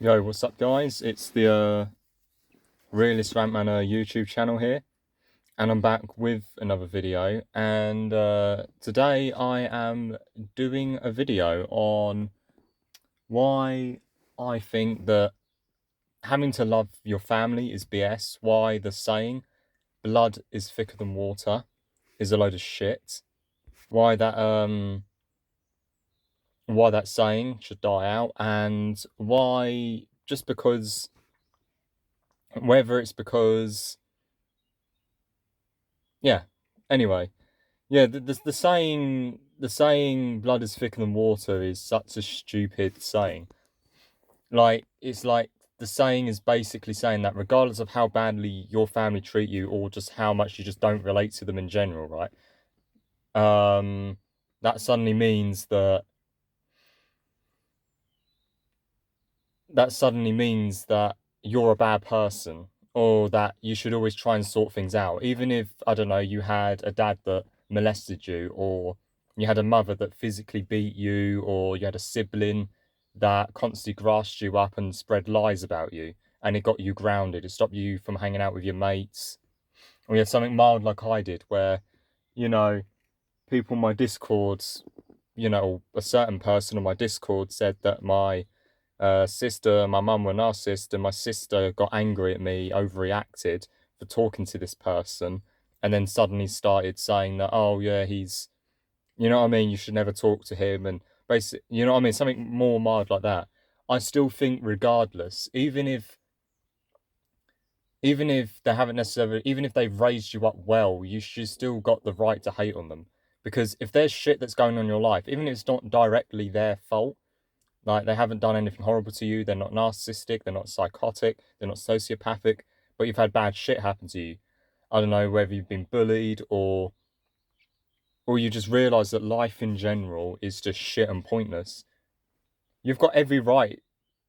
Yo, what's up, guys? It's the Realist Rant Manor YouTube channel here, and I'm back with another video. And today I am doing a video on why I think that having to love your family is BS. Why the saying "blood is thicker than water" is a load of shit. Why that saying should die out, and why just because whether it's because yeah. Anyway, yeah, the saying "blood is thicker than water" is such a stupid saying. Like, it's like the saying is basically saying that regardless of how badly your family treat you, or just how much you just don't relate to them in general, right? That suddenly means that you're a bad person, or that you should always try and sort things out. Even if, I don't know, you had a dad that molested you, or you had a mother that physically beat you, or you had a sibling that constantly grassed you up and spread lies about you, and it got you grounded, it stopped you from hanging out with your mates. Or you had something mild like I did, where, you know, people on my Discords, a certain person on my Discord said that my sister, my mum were narcissist, and my sister got angry at me, overreacted for talking to this person, and then suddenly started saying that, oh yeah, he's, you know what I mean, you should never talk to him, and basically, you know what I mean, something more mild like that. I still think, regardless, even if they haven't necessarily, even if they've raised you up well, you should still got the right to hate on them. Because if there's shit that's going on in your life, even if it's not directly their fault, like, they haven't done anything horrible to you, they're not narcissistic, they're not psychotic, they're not sociopathic, but you've had bad shit happen to you. I don't know whether you've been bullied, or you just realise that life in general is just shit and pointless. You've got every right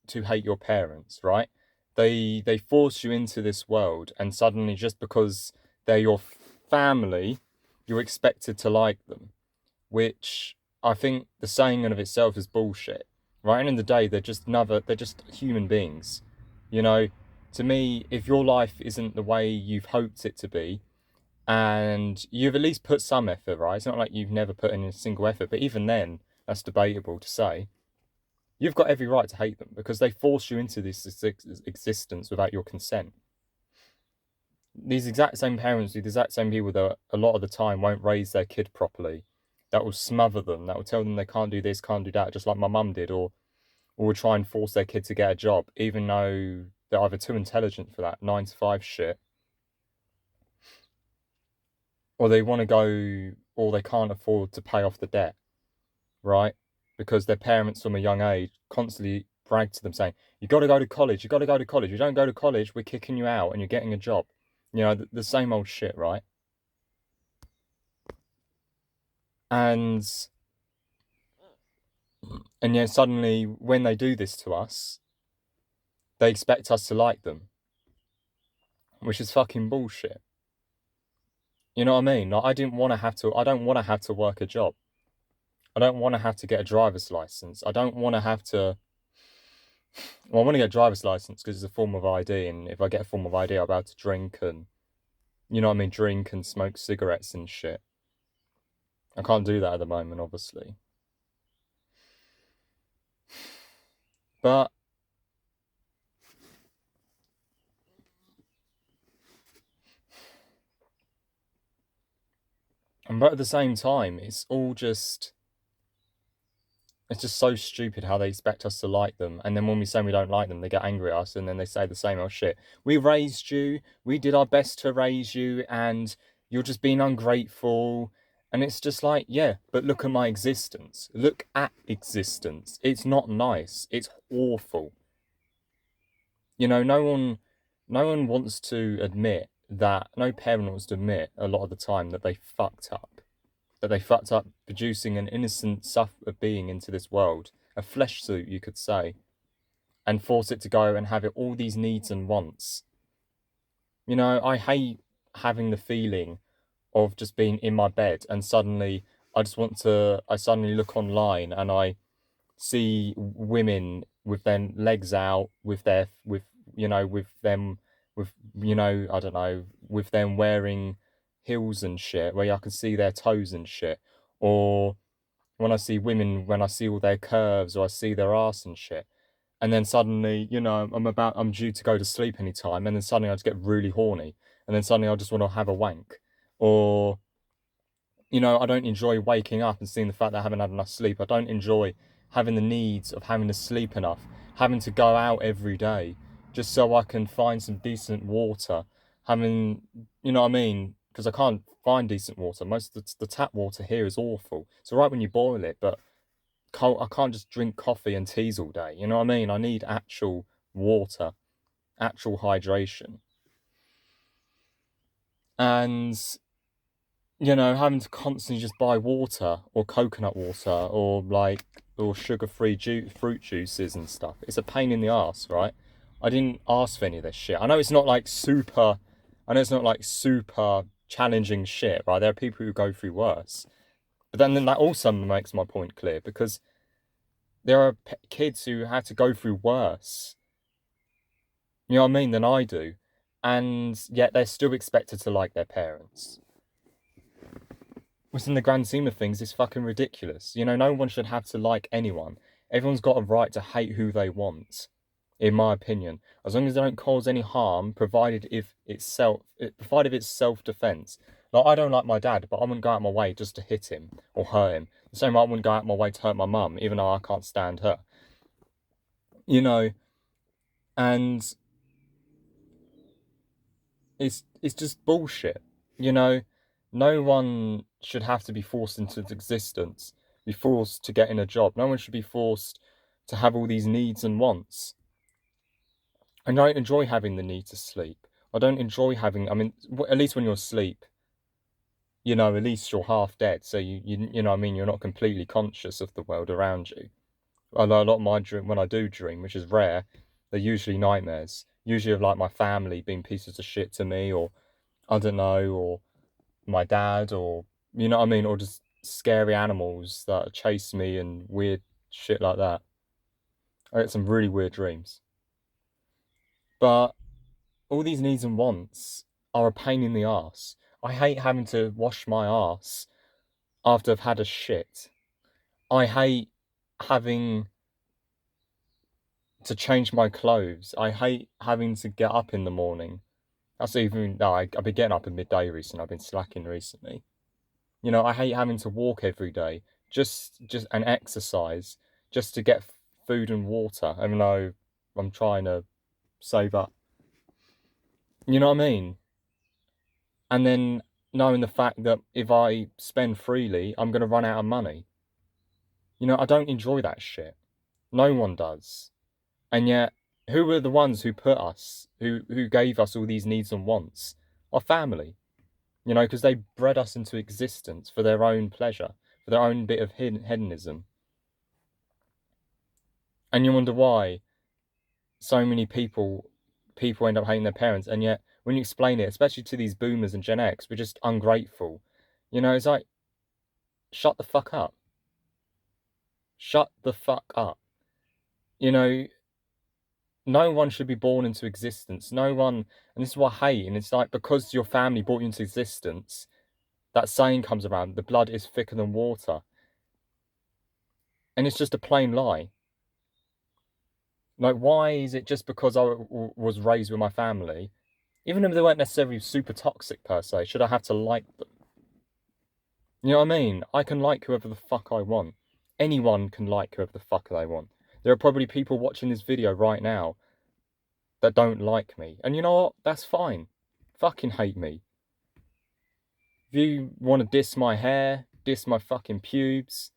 to hate your parents, right? They force you into this world, and suddenly, just because they're your family, you're expected to like them, which I think the saying in of itself is bullshit. Right? And in the day, they're just human beings. You know, to me, if your life isn't the way you've hoped it to be, and you've at least put some effort, right? It's not like you've never put in a single effort, but even then, that's debatable to say. You've got every right to hate them because they force you into this existence without your consent. These exact same parents, the exact same people that a lot of the time won't raise their kid properly, that will smother them, that will tell them they can't do this, can't do that, just like my mum did, or will try and force their kid to get a job, even though they're either too intelligent for that 9 to 5 shit, or they want to go, or they can't afford to pay off the debt, right? Because their parents from a young age constantly brag to them saying, you got to go to college, you got to go to college. You don't go to college, we're kicking you out and you're getting a job. You know, the same old shit, right? And yet suddenly, when they do this to us, they expect us to like them, which is fucking bullshit. You know what I mean? Like, I don't want to have to work a job. I don't want to have to get a driver's license. I don't want to have to. Well, I want to get a driver's license because it's a form of ID, and if I get a form of ID, I'll be able to drink and, you know what I mean, drink and smoke cigarettes and shit. I can't do that at the moment, obviously. But at the same time, it's just so stupid how they expect us to like them, and then when we say we don't like them, they get angry at us, and then they say the same old shit. We raised you, we did our best to raise you, and you're just being ungrateful. And it's just like, yeah, but look at my existence. Look at existence. It's not nice. It's awful. You know, no one wants to admit that, no parent wants to admit a lot of the time that they fucked up. That they fucked up producing an innocent suffer being into this world, a flesh suit, you could say, and force it to go and have it all these needs and wants. You know, I hate having the feeling of just being in my bed and suddenly I suddenly look online and I see women with their legs out, with them, with, I don't know, with them wearing heels and shit, where I can see their toes and shit, or when I see women, when I see all their curves, or I see their ass and shit, and then suddenly, I'm due to go to sleep anytime, and then suddenly I just get really horny, and then suddenly I just want to have a wank, or I don't enjoy waking up and seeing the fact that I haven't had enough sleep. I don't enjoy having the needs of having to sleep enough, having to go out every day just so I can find some decent water. Having, you know what I mean? Because I can't find decent water. Most of the tap water here is awful. It's all right when you boil it, but I can't just drink coffee and teas all day. You know what I mean? I need actual water, actual hydration. And having to constantly just buy water or coconut water or sugar-free fruit juices and stuff. It's a pain in the ass, right? I didn't ask for any of this shit. I know it's not like super challenging shit, right? There are people who go through worse. But then that also makes my point clear, because there are kids who had to go through worse, you know what I mean, than I do. And yet they're still expected to like their parents. Which in the grand scheme of things is fucking ridiculous. No one should have to like anyone. Everyone's got a right to hate who they want, in my opinion. As long as they don't cause any harm, provided it's self-defense. Like, I don't like my dad, but I wouldn't go out my way just to hit him or hurt him. The same way I wouldn't go out my way to hurt my mum, even though I can't stand her. And it's just bullshit. No one should have to be forced into existence, be forced to get in a job. No one should be forced to have all these needs and wants. I don't enjoy having the need to sleep. I don't enjoy having, at least when you're asleep, at least you're half dead. So you know what I mean, you're not completely conscious of the world around you. A lot of my dream, when I do dream, which is rare, they're usually nightmares. Usually of like my family being pieces of shit to me, or I don't know, or my dad, or you know what I mean, or just scary animals that chase me and weird shit like that. I get some really weird dreams. But all these needs and wants are a pain in the ass. I hate having to wash my ass after I've had a shit. I hate having to change my clothes. I hate having to get up in the morning. I've been getting up at midday recently. I've been slacking recently. I hate having to walk every day, just and exercise, just to get food and water, even though I'm trying to save up. You know what I mean? And then knowing the fact that if I spend freely, I'm going to run out of money. I don't enjoy that shit. No one does. And yet, who were the ones who put us, who gave us all these needs and wants? Our family. Because they bred us into existence for their own pleasure, for their own bit of hedonism. And you wonder why so many people end up hating their parents, and yet when you explain it, especially to these boomers and Gen X, we're just ungrateful. It's like, shut the fuck up. Shut the fuck up. No one should be born into existence. No one, and this is what I hate, and it's like, because your family brought you into existence, that saying comes around, the blood is thicker than water. And it's just a plain lie. Like, why is it just because I was raised with my family, even if they weren't necessarily super toxic per se, should I have to like them? You know what I mean? I can like whoever the fuck I want. Anyone can like whoever the fuck they want. There are probably people watching this video right now that don't like me. And you know what? That's fine. Fucking hate me. If you want to diss my hair, diss my fucking pubes,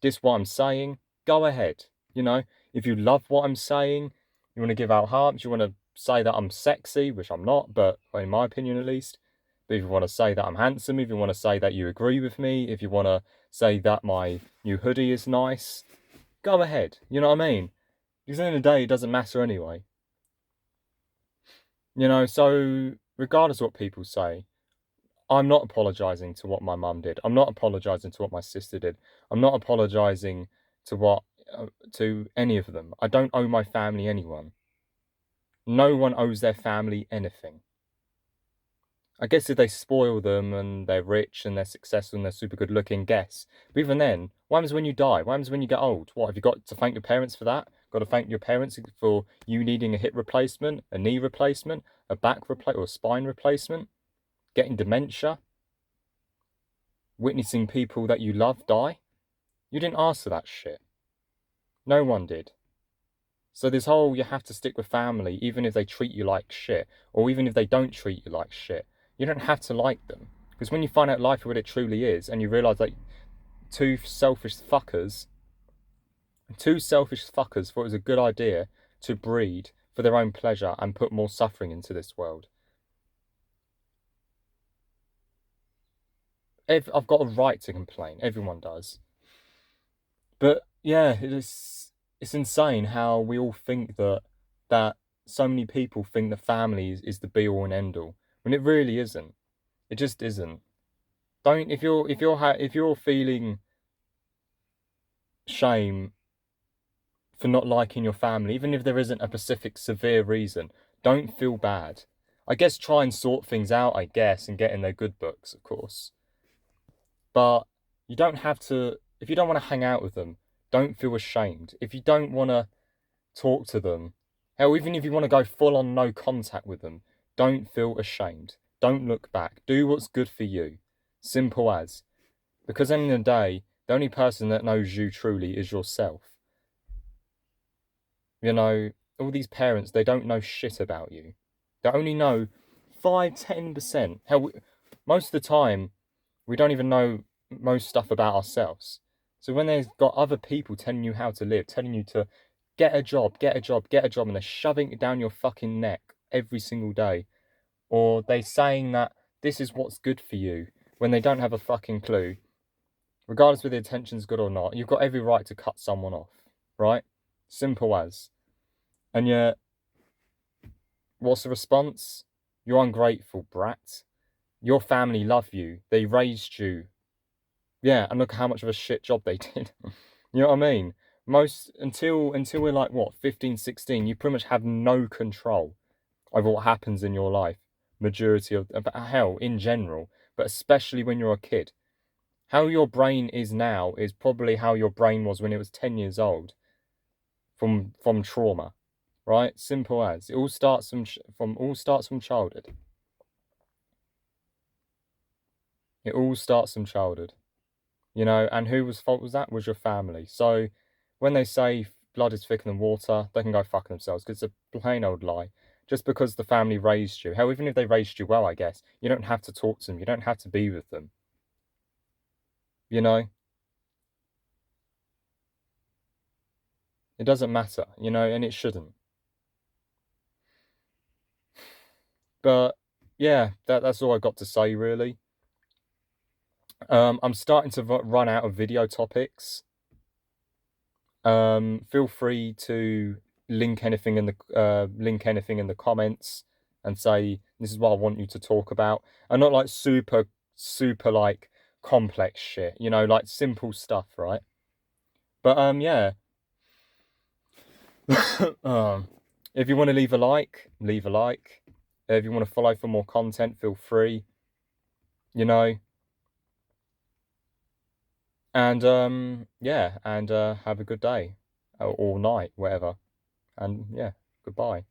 diss what I'm saying, go ahead. If you love what I'm saying, you want to give out hearts, you want to say that I'm sexy, which I'm not, but in my opinion at least. But if you want to say that I'm handsome, if you want to say that you agree with me, if you want to say that my new hoodie is nice, go ahead. You know what I mean? Because at the end of the day, it doesn't matter anyway. So regardless of what people say, I'm not apologising to what my mum did. I'm not apologising to what my sister did. I'm not apologising to what to any of them. I don't owe my family anyone. No one owes their family anything. I guess if they spoil them and they're rich and they're successful and they're super good looking, guess. But even then, what happens when you die? What happens when you get old? What, have you got to thank your parents for that? Got to thank your parents for you needing a hip replacement, a knee replacement, a back replacement, or a spine replacement? Getting dementia? Witnessing people that you love die? You didn't ask for that shit. No one did. So this whole you have to stick with family even if they treat you like shit, or even if they don't treat you like shit. You don't have to like them. Because when you find out life for what it truly is, and you realise that two selfish fuckers thought it was a good idea to breed for their own pleasure and put more suffering into this world. I've got a right to complain. Everyone does. But yeah, it's insane how we all think that so many people think that family is the be all and end all when it really isn't. It just isn't. Don't if you're feeling shame for not liking your family, even if there isn't a specific severe reason, don't feel bad. I guess try and sort things out, I guess, and get in their good books, of course. But you don't have to, if you don't want to hang out with them, don't feel ashamed. If you don't want to talk to them, hell, even if you want to go full on no contact with them, don't feel ashamed. Don't look back. Do what's good for you. Simple as. Because at the end of the day, the only person that knows you truly is yourself. You know, all these parents, they don't know shit about you. They only know 5-10%. Hell, most of the time, we don't even know most stuff about ourselves. So when there's got other people telling you how to live, telling you to get a job, and they're shoving it down your fucking neck every single day, or they saying that this is what's good for you when they don't have a fucking clue, regardless whether the intention's good or not, you've got every right to cut someone off, right? Simple as. And yet, what's the response? You're ungrateful, brat. Your family love you. They raised you. Yeah, and look how much of a shit job they did. You know what I mean? Until we're like, what, 15, 16, you pretty much have no control over what happens in your life. Majority of, hell, in general, but especially when you're a kid. How your brain is now is probably how your brain was when it was 10 years old from trauma. Right? Simple as. It all starts from childhood. It all starts from childhood. You know, and whose fault was that? Was your family. So when they say blood is thicker than water, they can go fuck themselves, because it's a plain old lie. Just because the family raised you, hell, even if they raised you well, I guess, you don't have to talk to them. You don't have to be with them. You know? It doesn't matter, you know, and it shouldn't. But yeah, that's all I got to say, really. I'm starting to run out of video topics. Feel free to link anything in the comments and say this is what I want you to talk about, and not like super like complex shit, you know, like simple stuff, right? But yeah. If you want to leave a like, leave a like. If you want to follow for more content, feel free. You know. And yeah, and have a good day or night, whatever. And yeah, goodbye.